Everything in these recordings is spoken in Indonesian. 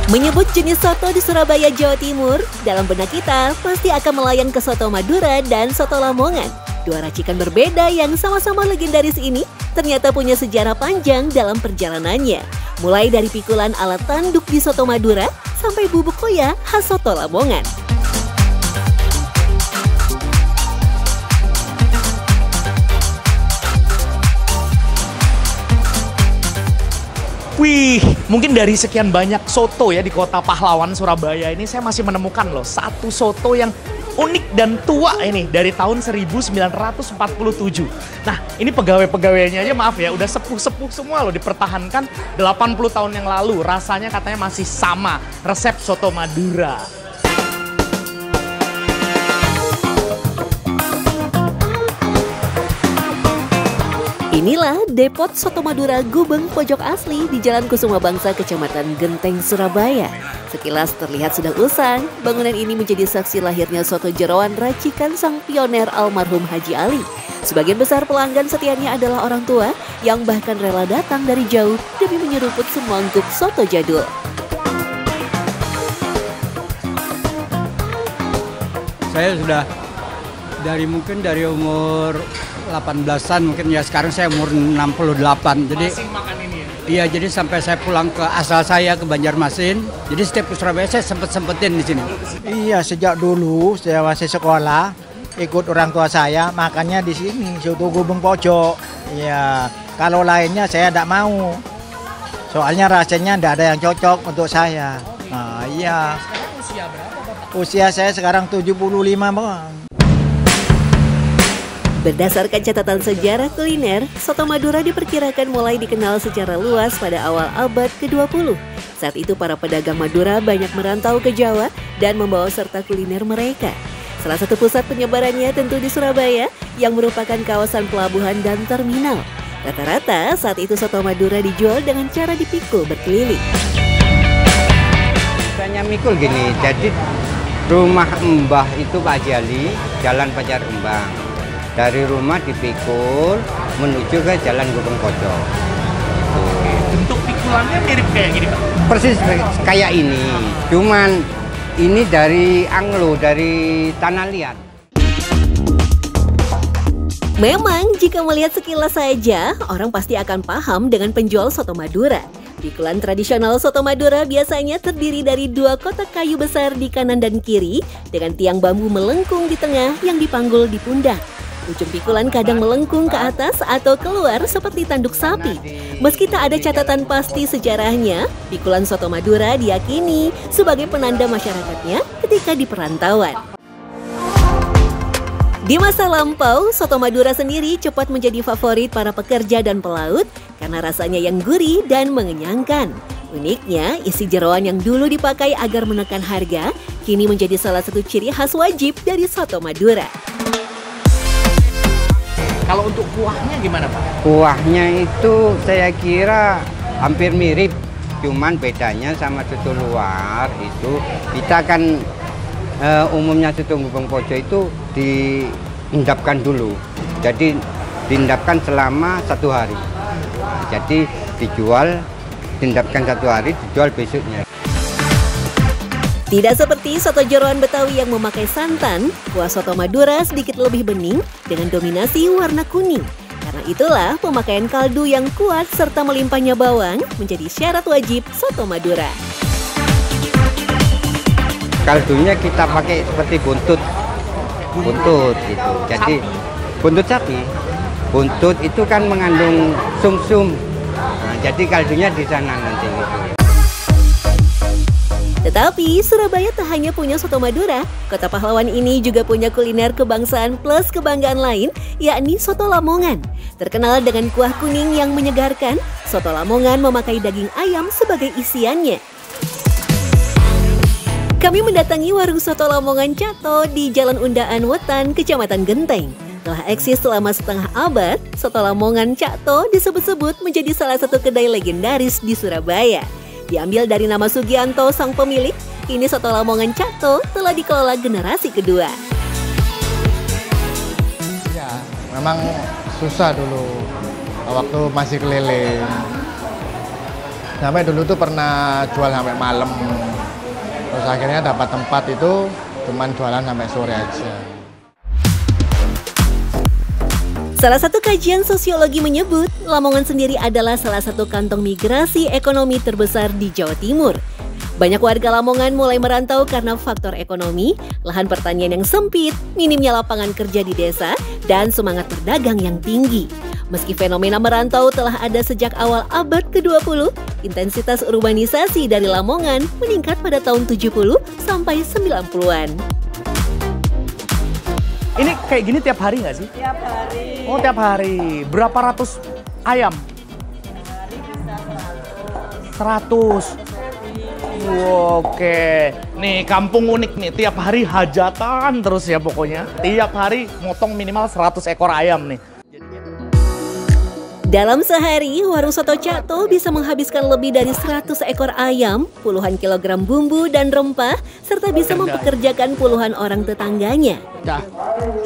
Menyebut jenis soto di Surabaya, Jawa Timur, dalam benak kita pasti akan melayang ke soto Madura dan soto Lamongan. Dua racikan berbeda yang sama-sama legendaris ini ternyata punya sejarah panjang dalam perjalanannya. Mulai dari pikulan alat tanduk di soto Madura sampai bubuk koya khas soto Lamongan. Wih, mungkin dari sekian banyak soto ya di kota pahlawan Surabaya ini saya masih menemukan loh satu soto yang unik dan tua ini dari tahun 1947. Nah, ini pegawai-pegawainya aja maaf ya, udah sepuh-sepuh semua loh, dipertahankan 80 tahun yang lalu. Rasanya katanya masih sama, resep soto Madura. Inilah depot soto Madura Gubeng Pojok Asli di Jalan Kusuma Bangsa, Kecamatan Genteng, Surabaya. Sekilas terlihat sudah usang, bangunan ini menjadi saksi lahirnya soto jeroan racikan sang pioner almarhum Haji Ali. Sebagian besar pelanggan setianya adalah orang tua yang bahkan rela datang dari jauh demi menyeruput semangkuk soto jadul. Saya sudah mungkin dari umur 18-an mungkin ya, sekarang saya umur 68. Jadi masih makan ini ya? Iya, jadi sampai saya pulang ke asal saya ke Banjarmasin. Jadi setiap ke Surabaya saya sempetin di sini. Iya, sejak dulu saya masih sekolah ikut orang tua saya makannya di sini, soto Gubeng Pojok. Iya, kalau lainnya saya tidak mau. Soalnya rasanya tidak ada yang cocok untuk saya. Nah, iya. Sekarang usia berapa, Bapak? Usia saya sekarang 75, Bang. Berdasarkan catatan sejarah kuliner, soto Madura diperkirakan mulai dikenal secara luas pada awal abad ke-20. Saat itu para pedagang Madura banyak merantau ke Jawa dan membawa serta kuliner mereka. Salah satu pusat penyebarannya tentu di Surabaya yang merupakan kawasan pelabuhan dan terminal. Rata-rata saat itu soto Madura dijual dengan cara dipikul berkeliling. Misalnya mikul gini, jadi rumah Mbah itu Pak Haji Ali, Jalan Pacar Embang. Dari rumah dipikul menuju ke Jalan Gubeng Pojok. Bentuk pikulannya mirip kayak gini, Pak? Persis kayak ini, cuman ini dari anglo, dari tanah liat. Memang jika melihat sekilas saja, orang pasti akan paham dengan penjual soto Madura. Pikulan tradisional soto Madura biasanya terdiri dari dua kotak kayu besar di kanan dan kiri dengan tiang bambu melengkung di tengah yang dipanggul di pundak. Ujung pikulan kadang melengkung ke atas atau keluar seperti tanduk sapi. Meski tak ada catatan pasti sejarahnya, pikulan soto Madura diyakini sebagai penanda masyarakatnya ketika di perantauan. Di masa lampau, soto Madura sendiri cepat menjadi favorit para pekerja dan pelaut karena rasanya yang gurih dan mengenyangkan. Uniknya, isi jeroan yang dulu dipakai agar menekan harga, kini menjadi salah satu ciri khas wajib dari soto Madura. Kalau untuk kuahnya gimana, Pak? Kuahnya itu saya kira hampir mirip, cuman bedanya sama soto luar itu kita kan umumnya soto Gubeng Pojok itu diendapkan dulu. Jadi diendapkan selama 1 hari. Jadi diendapkan 1 hari, dijual besoknya. Tidak seperti soto jeroan Betawi yang memakai santan, kuah soto Madura sedikit lebih bening dengan dominasi warna kuning. Karena itulah pemakaian kaldu yang kuat serta melimpahnya bawang menjadi syarat wajib soto Madura. Kaldunya kita pakai seperti buntut gitu. Jadi buntut sapi. Buntut itu kan mengandung sumsum. Nah, jadi kaldunya di sana nanti gitu. Tetapi Surabaya tak hanya punya soto Madura, kota pahlawan ini juga punya kuliner kebangsaan plus kebanggaan lain, yakni soto Lamongan. Terkenal dengan kuah kuning yang menyegarkan, soto Lamongan memakai daging ayam sebagai isiannya. Kami mendatangi warung soto Lamongan Cato di Jalan Undaan Wetan, Kecamatan Genteng. Telah eksis selama setengah abad, soto Lamongan Cato disebut-sebut menjadi salah satu kedai legendaris di Surabaya. Diambil dari nama Sugianto sang pemilik, kini soto Lamongan Cato telah dikelola generasi kedua. Ya, memang susah dulu waktu masih keliling. Sampai dulu tuh pernah jual sampai malam. Terus akhirnya dapat tempat itu cuman jualan sampai sore aja. Salah satu kajian sosiologi menyebut, Lamongan sendiri adalah salah satu kantong migrasi ekonomi terbesar di Jawa Timur. Banyak warga Lamongan mulai merantau karena faktor ekonomi, lahan pertanian yang sempit, minimnya lapangan kerja di desa, dan semangat berdagang yang tinggi. Meski fenomena merantau telah ada sejak awal abad ke-20, intensitas urbanisasi dari Lamongan meningkat pada tahun 70 sampai 90-an. Ini kayak gini tiap hari nggak sih? Tiap hari. Oh, tiap hari. Berapa ratus ayam? Hari bisa 100. Oke. Nih, kampung unik nih. Tiap hari hajatan terus ya pokoknya. Tiap hari motong minimal 100 ekor ayam nih. Dalam sehari, warung soto Cakto bisa menghabiskan lebih dari 100 ekor ayam, puluhan kilogram bumbu dan rempah, serta bisa mempekerjakan puluhan orang tetangganya.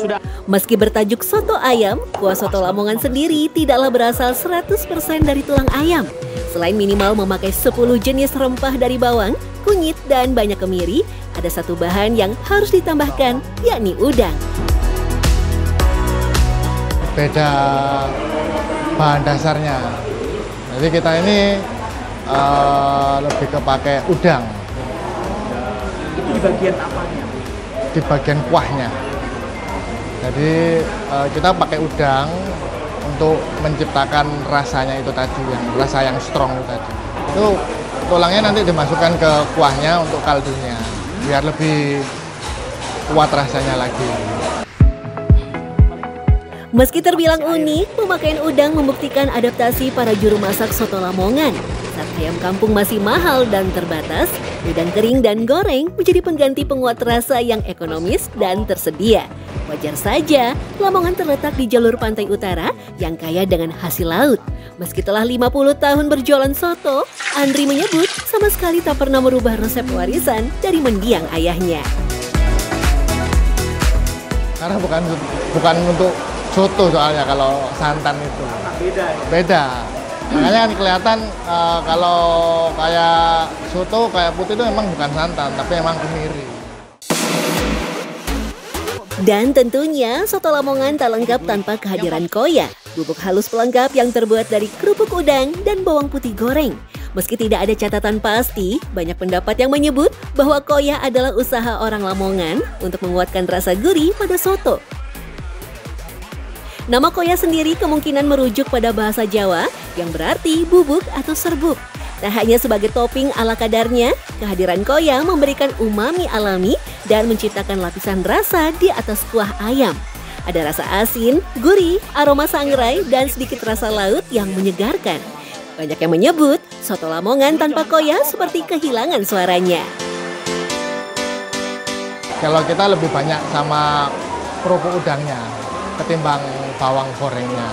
Sudah. Meski bertajuk soto ayam, kuah soto Lamongan sendiri tidaklah berasal 100% dari tulang ayam. Selain minimal memakai 10 jenis rempah dari bawang, kunyit, dan banyak kemiri, ada satu bahan yang harus ditambahkan, yakni udang. Beda bahan dasarnya. Jadi kita ini lebih kepake udang. Itu di bagian apanya? Di bagian kuahnya. Jadi kita pakai udang untuk menciptakan rasanya itu tadi, yang rasa yang strong itu tadi. Itu tulangnya nanti dimasukkan ke kuahnya untuk kaldunya, biar lebih kuat rasanya lagi. Meski terbilang unik, pemakaian udang membuktikan adaptasi para juru masak soto Lamongan. Saat ayam kampung masih mahal dan terbatas, udang kering dan goreng menjadi pengganti penguat rasa yang ekonomis dan tersedia. Wajar saja, Lamongan terletak di jalur pantai utara yang kaya dengan hasil laut. Meski telah 50 tahun berjualan soto, Andri menyebut sama sekali tak pernah merubah resep warisan dari mendiang ayahnya. Karena bukan untuk soto soalnya, kalau santan itu beda. Makanya kan kelihatan kalau kayak soto, kayak putih itu memang bukan santan, tapi memang kemiri. Dan tentunya soto Lamongan tak lengkap tanpa kehadiran koya, bubuk halus pelengkap yang terbuat dari kerupuk udang dan bawang putih goreng. Meski tidak ada catatan pasti, banyak pendapat yang menyebut bahwa koya adalah usaha orang Lamongan untuk menguatkan rasa gurih pada soto. Nama koya sendiri kemungkinan merujuk pada bahasa Jawa yang berarti bubuk atau serbuk. Tak hanya sebagai topping ala kadarnya, kehadiran koya memberikan umami alami dan menciptakan lapisan rasa di atas kuah ayam. Ada rasa asin, gurih, aroma sangrai, dan sedikit rasa laut yang menyegarkan. Banyak yang menyebut soto Lamongan tanpa koya seperti kehilangan suaranya. Kalau kita lebih banyak sama kerupuk udangnya ketimbang bawang gorengnya.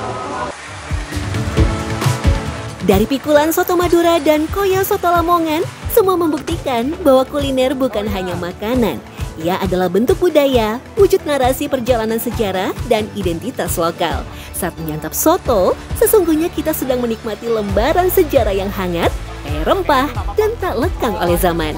Dari pikulan soto Madura dan koya soto Lamongan, semua membuktikan bahwa kuliner bukan hanya makanan. Ia adalah bentuk budaya, wujud narasi perjalanan sejarah, dan identitas lokal. Saat menyantap soto, sesungguhnya kita sedang menikmati lembaran sejarah yang hangat, kaya rempah, dan tak lekang oleh zaman.